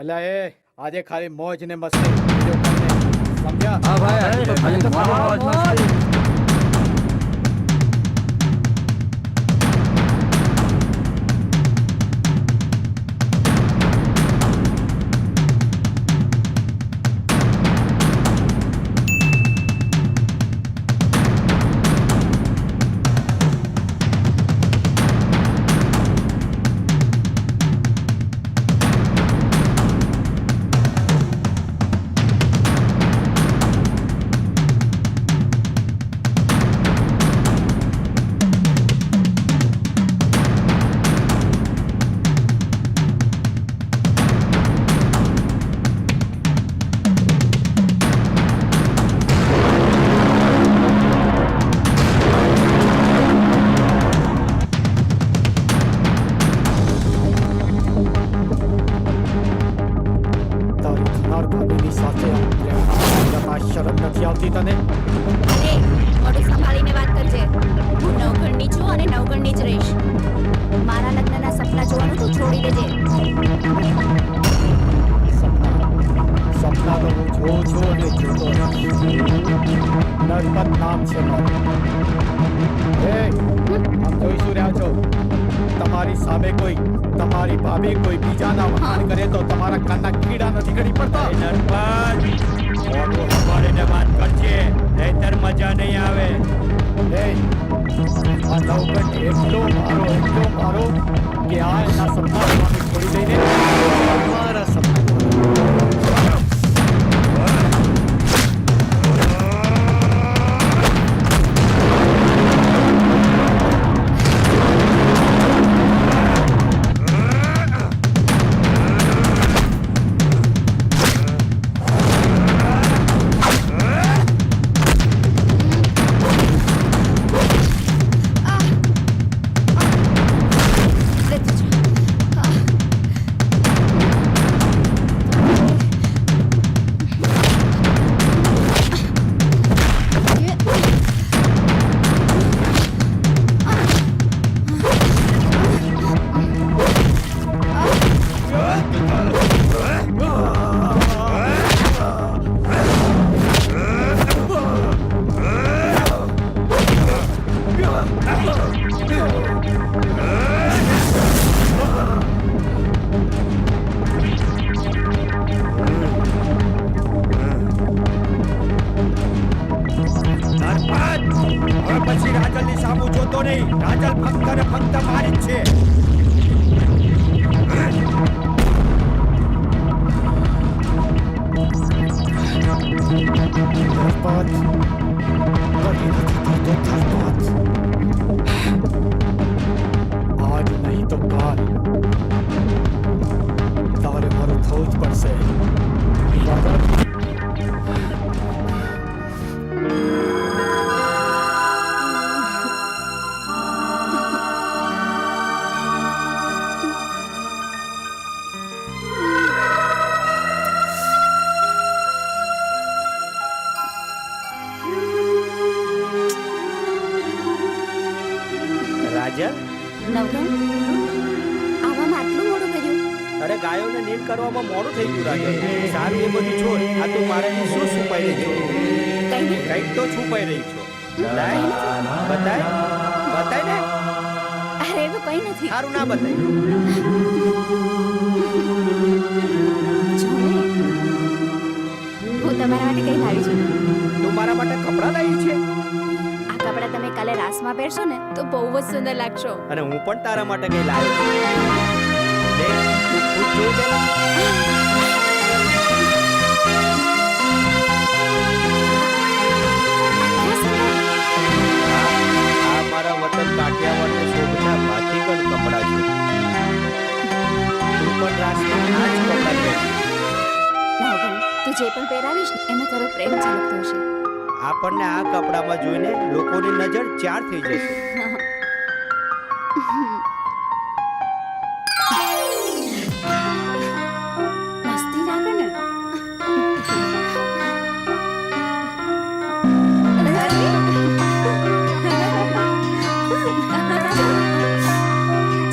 અલ્યા એ આજે ખાલી મોજ ને મસ્તી બીજું કંઈ નહીં. સમજ્યા? હા ભાઈ આજે તો મોજ મસ્તી. તારી થનાર ભાભીની સાથે આ પ્રેમ કરવામાં શરમ નથી આવતી તને? અરે મોઢું સંભાળીને વાત કરજે. હું નવગણની છું અને નવગણની જ રહીશ. મારા લગ્નના સપના જોવાનું તું છોડી દેજે. સપના તો હું જોઉં છું અને જોતો રહીશ. નરપત નામ છે મારું. આમ જોઈ શું રહ્યા છો? તમારી સામે કોઈ તમારી ભાભી કોઈ બીજાના વખાણ કરે તો તમારા કાનના કીડા નથી ગળી પડતા? નરપાલ મોઢું સંભાળીને વાત કરજે, નહીંતર મજા નહીં આવે. આ નવગણ એટલો મારો કે આ એના સપના જોવાનું છોડી દઈને મારા સપના નરપાલ હવે પછી રાજલની સામું જોતો નહીં. રાજલ ફક્ત ને ફક્ત મારી જ છે. ધરપત કદી નથી થતો ધરપત. આજ નહીં તો કાલ તારે મારું થવું જ પડશે. બરાબર? રાજલ નવગણ આવામાં આટલું મોડું કર્યું? અરે ગાયોને નીંદ કરવામાં મોડું થઈ ગયું રાજલ. સારું એ બધું છોડ. આ તું મારે શું છુપાઈ રહી છો? કઈ નહીં. કંઈક તો છુપાઈ રહી છો. લાય બતાય બતાય ને. અરે એવું કઈ નથી. સારું ના બતાય. જો ને, હું તમારા માટે કઈ લાવી છું. તું મારા માટે કપડાં લાવી છે આ કપડાં તમે કાલે રાસમાં પહેરશો ને તો બહુ જ સુંદર લાગશો. અને હું પણ તારા માટે કઈ લાવ્યો છું. દેખ, તું ખુદ જોઈ લે. આ મારા વતન કાઠિયાવાડને શોભના ભાતીગળ કપડાં છે. તું પણ રાસમાં આ જ કપડાં પહેર. નવગણ તું જે પણ પહેરાવીશ ને એમાં તારો પ્રેમ ઝલકતો હશે. આપણને આ કપડામાં જોઈને લોકોની નજર ચાર થઈ જશે. મસ્તી ના કર ને.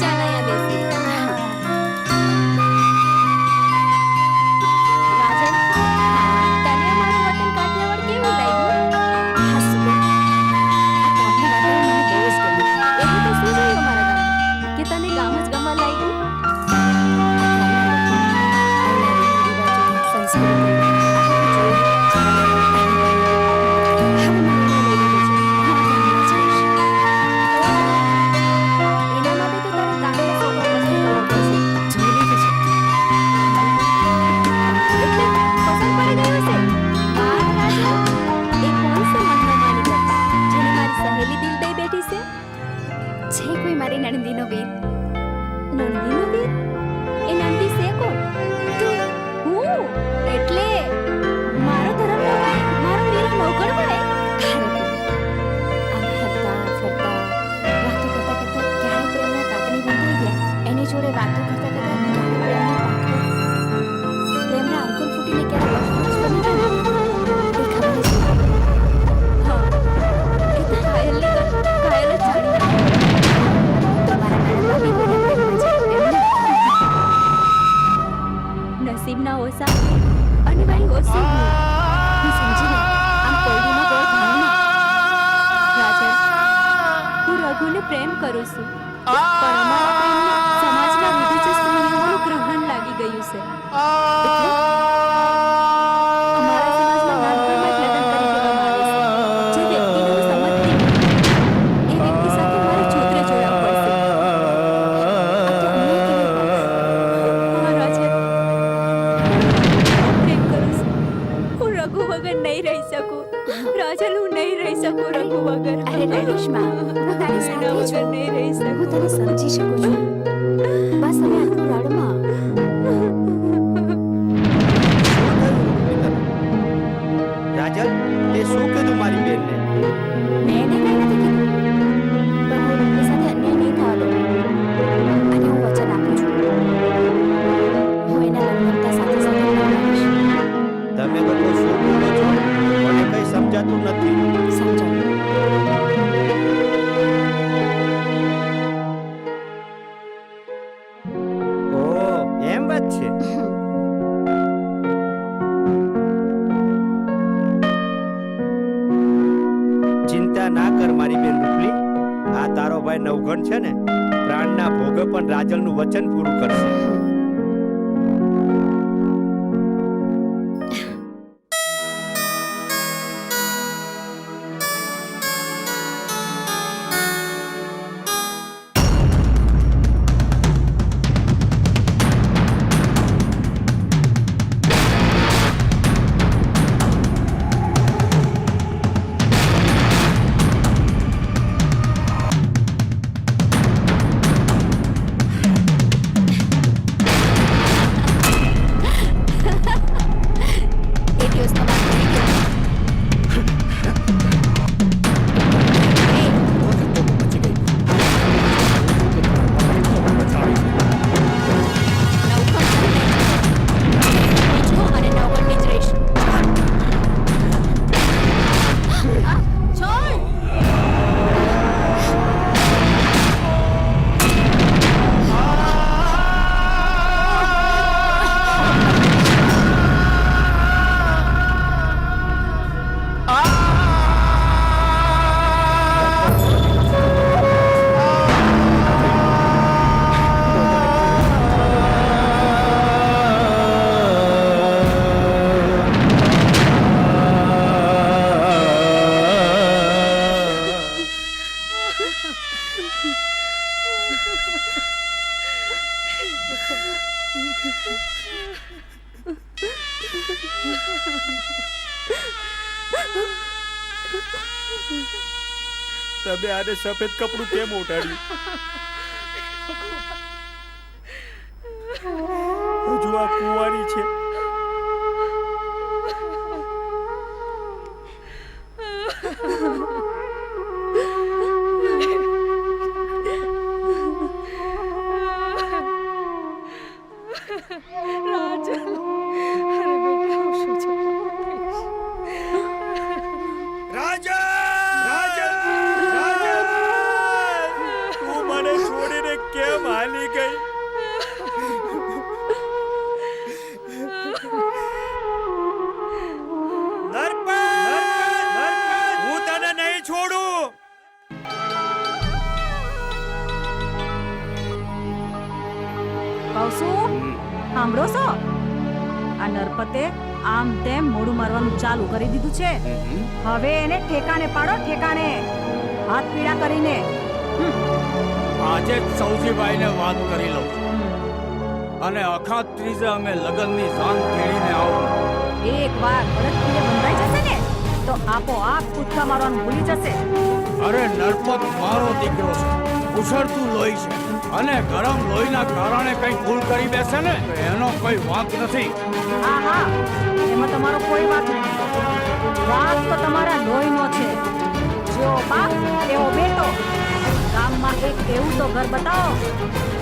ચાલ અહીંયા બેસી. નસીબ ના ઓસા અને મારી ઓસી હું સમજીને આમ કોરડીમાં ગોળ ભાણું રાજન હું રઘુને પ્રેમ કરું છું પણ અમારા પ્રેમને સમાજના રૂઢિચુસ્ત નિયમોનું ગ્રહણ લાગી ગયું છે એટલે અમારા સમાજમાં નાનપણમાં જ લગ્ન કરી દેવામાં આવે છે જે વ્યક્તિનો સંમત નહીં એ વ્યક્તિ સાથે મારે છોતરે જોડાવવું પડશે આ તો અન્યાય કહેવાય. હા રાજન હું પ્રેમ કરું છું હું રઘુ વગર નહીં રહી શકું રાજન હું નહીં રહી શકું રઘુ વગર અરે રેશમા હું તારી સાથે છું નહીં રહી શકું હું તને સમજી શકું છું બસ હવે આટલું રડમાં રાજલ તે શું કીધું મારી બેનને? મેં એને કંઈ નથી કીધું પણ હું રઘુ સાથે અન્યાય નહીં થવા દઉં અને હું વચન આપું છું હું એના લગ્નતા સાથે સાથે પરણાવીશ. તમે લોકો શું બોલો છો? મને કંઈ સમજાતું નથી. સમજાવું ઓહ, એમ વાત છે. ચિંતા ના કર મારી બેન રૂપલી. આ તારો ભાઈ નવઘણ છે ને પ્રાણના ભોગે પણ રાજલનું વચન પૂરું કરશે. એ દિવસનો વાત કરી ગયો. વખત તો બચી ગઈ. બચાવી છે. નવઘણ અને નવઘણની જ રહીશ. છોડ તમે આને સફેદ કપડું કેમ ઓઢાડ્યું? હજુ આ કુંવારી છે. તું મને છોડીને કેમ હાલી ગઈ? હું તને નહીં છોડું. કહું છું સાંભળો છો આ નરપતે આમ તેમ મોઢું મારવાનું ચાલુ કરી દીધું છે હવે એને ઠેકાણે પાડો ઠેકાણે હાથ પીડા કરીને આજે જ સૌજીભાઈને વાત કરી લઉં અને અખાત ત્રીજે અમે લગ્નની સાંજ ખેડીને આવું. એક વાર ભરત બંધાઈ જશે ને તો આપોઆપ કૂદકા મારવાનું ભૂલી જશે. અરે નરપત મારો દીકરો છે, ઉછળતું લોહી છે અને ગરમ લોહીના કારણે કંઈ ભૂલ કરી બેસે ને તો એનો કોઈ વાંક નથી. હા હા એમાં તમારો કોઈ વાત નહીં. વાત તો તમારા લોહીનો છે. જેવો બાપ એવો બેટો. ગામમાં એક એવું તો ઘર બતાવો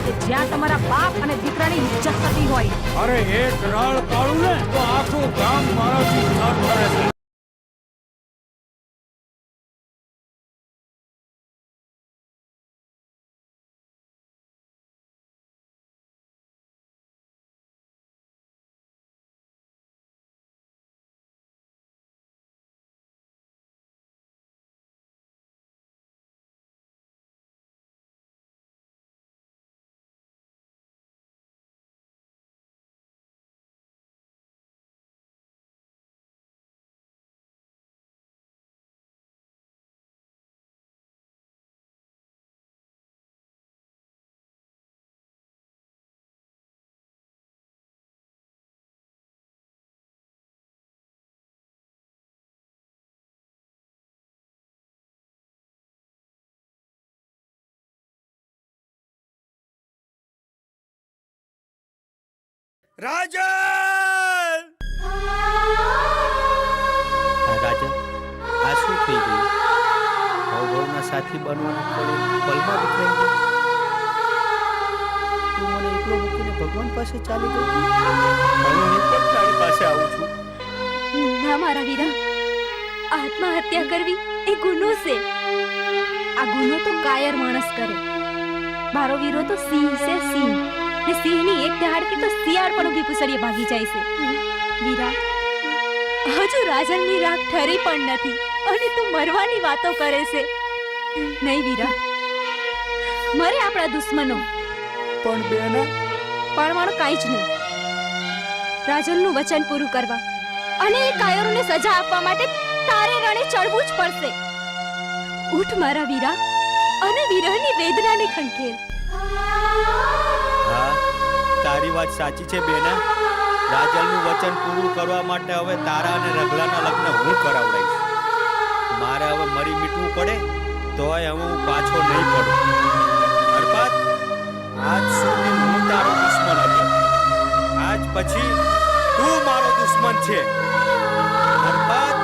કે જ્યાં તમારા બાપ અને દીકરાની ઇજ્જત થતી હોય. અરે એક રાળ પાડું ને તો આખું ગામ મારાથી સર કરે છે. રાજલ! રાજલ, આ શું થઈ ગયું? ભવના સાથી બનવાનું પડે પલમાં વિખરાઈ ગયું. તું મને એકલો મૂકીને ભગવાન પાસે ચાલી ગઈ. હવે હું પણ તારી પાસે આવું છું. ના મારા વીરા, આત્મહત્યા કરવી એ ગુનો છે. આ ગુનો તો કાયર માણસ કરે. મારો વીરો તો સિંહ છે, સિંહ. ને સિંહની એક દહાડથી તો શિયાળ પણ ઊભી પૂછડીએ ભાગી જાય છે. વીરા, હજુ રાજનની રાખ ઠરી પણ નથી અને તું મરવાની વાતો કરે છે. નહીં વીરા, મરે આપણા દુશ્મનો, પણ બેના પણ કાંઈ જ નહીં. રાજનનું વચન પૂરું કરવા અને એ કાયરોને સજા આપવા માટે તારે રણે ચડવું જ પડશે. ઉઠ મારા વીરા અને વિરહની વેદનાને ખંખેર. હા, તારી વાત સાચી છે બેના. રાજલનું વચન પૂરું કરવા માટે હવે તારા અને રગલાના લગ્ન હું કરાવડાવીશ. મારે હવે મરી મીઠવું પડે તોય હવે હું પાછો નહીં પડું. અર્પાત, આજ સુધી હું તારો દુશ્મન હતો. આજ પછી તું મારો દુશ્મન છે. અર્પાત,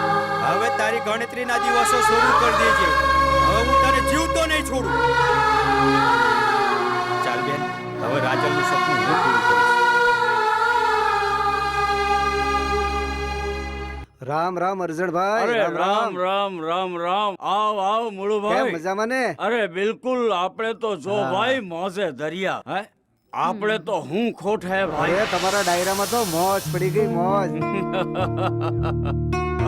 હવે તારી ગણતરીના દિવસો શરૂ કરી દેજે. હવે હું તને જીવતો નહીં છોડું. ચાલ બેન, હવે રાજલનું સપનું હું પૂરું કરીશ. રામ રામ અરજણભાઈ. અરે રામ રામ રામ રામ. આવ આવ કેમ મુળુભાઈ. મજામાં ને? અરે બિલકુલ, આપણે તો જો ભાઈ મોજે દરિયા. હે, આપણે તો હું ખોટ હે ભાઈ. અરે તમારા ડાયરામાં તો મોજ પડી ગઈ, મોજ.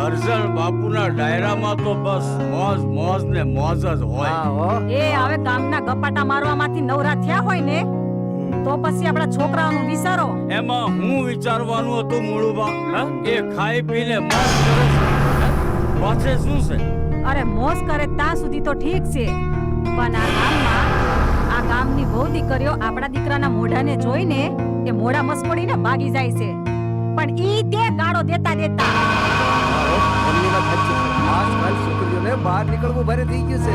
અરજણ બાપુના ડાયરામાં તો બસ મોજ મોજ ને મોજ જ હોય. હા હો. એ હવે ગામના ગપાટા મારવામાંથી નવરા થયા હોય ને તો પછી આપણા છોકરાઓનું વિચારો. એમાં હું વિચારવાનું હતું મુળુબા? હે? એ ખાઈ પીને મોજ કરે છે. હે? પાછે શું છે? અરે મોજ કરે ત્યાં સુધી તો ઠીક છે, પણ આ ગામની બહુ દીકરીઓ આપણા દીકરાના મોઢાને જોઈને એ મોઢા મસ્કોડીને ભાગી જાય છે. પણ ઈ તે ગાળો દેતા દેતા એમની વાત સાચી છે. આજકાલ છોકરીઓને બહાર નીકળવું ભારે થઈ ગયું છે.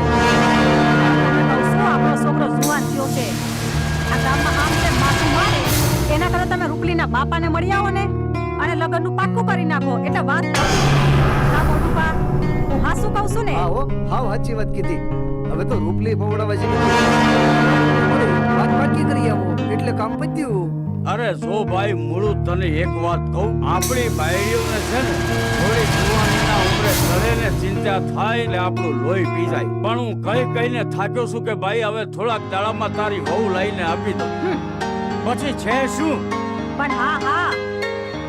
શું આપણો છોકરો જુવાન થયો છે, આ ગામમાં આમ તેમ માથું મારે એના કરતા તમે રૂપલીના બાપાને મળી આવો ને અને લગ્નનું પાક્કું કરી નાખો એટલે વાત ના મોટું બા, હું હાસું કહું છું ને. હા હો, હાવ સાચી વાત કીધી. હવે તો રૂપલી પવડાવા જેવી વાત પાકી કરી આવો એટલે કામ પત્યું. અરે જો ભાઈ મુળુ, તને એક વાત કહું. આપણી બાયડીઓને છે ને થોડી જુવાનીના ઉંમરે ચડે ને ચિંતા થાય ને આપણું લોહી પી જાય. પણ હું કહીને થાક્યો છું કે ભાઈ હવે થોડાક દાડામાં તારી વહુ લઈને આપી દઉં. પછી છે શું? પણ હા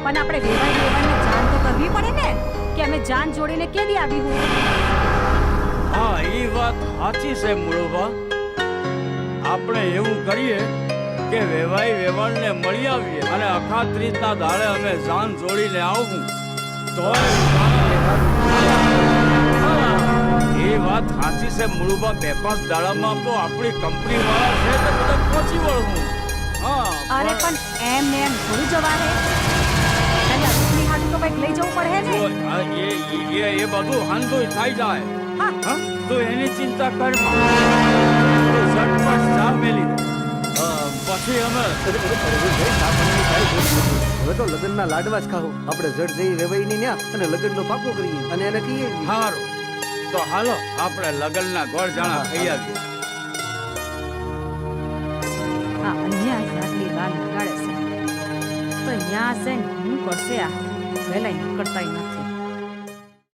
પણ આપણે વેવાઈને જાન તો કરવી પડે ને કે અમે જાન જોડીને કેવી આવી હું. હા, એ વાત સાચી છે મુળુબા. આપણે એવું કરીએ કે વેવાઈ વેવાણને મળી આવીએ અને અખાત્રીજના દાડે અમે જાન જોડીને આવું. તોય એ વાત સાચી છે મુળુબા. 2-5 દાડામાં તો આપણી કંપની વાળા છે તે બધા પહોંચી વળવું. હા, અરે પણ એમ ને એમ થોડું જવાય. પહેલા રૂપની હાટું તો કંઈક લઈ જવું પડે ને. એ બધું હાંધુય થઈ જાય. હા હા, તો એની ચિંતા કર માં. તો ઝટપટ જા મેલી. પછી અમે હવે તો લગ્નના લાડવા જ ખાવું. આપણે જડ જઈ વેવાઈની ન્યા અને લગ્નનો પાકો કરીએ અને એને કહીએ. સારું, તો હાલો આપણે લગ્નના ગોળ જાણા થઈ આવીએ. હા, અહીંયા જ આટલી વાર લગાડે છે તો અહીંયા છે ને હું કરશે આ વહેલા નીકળતા નથી.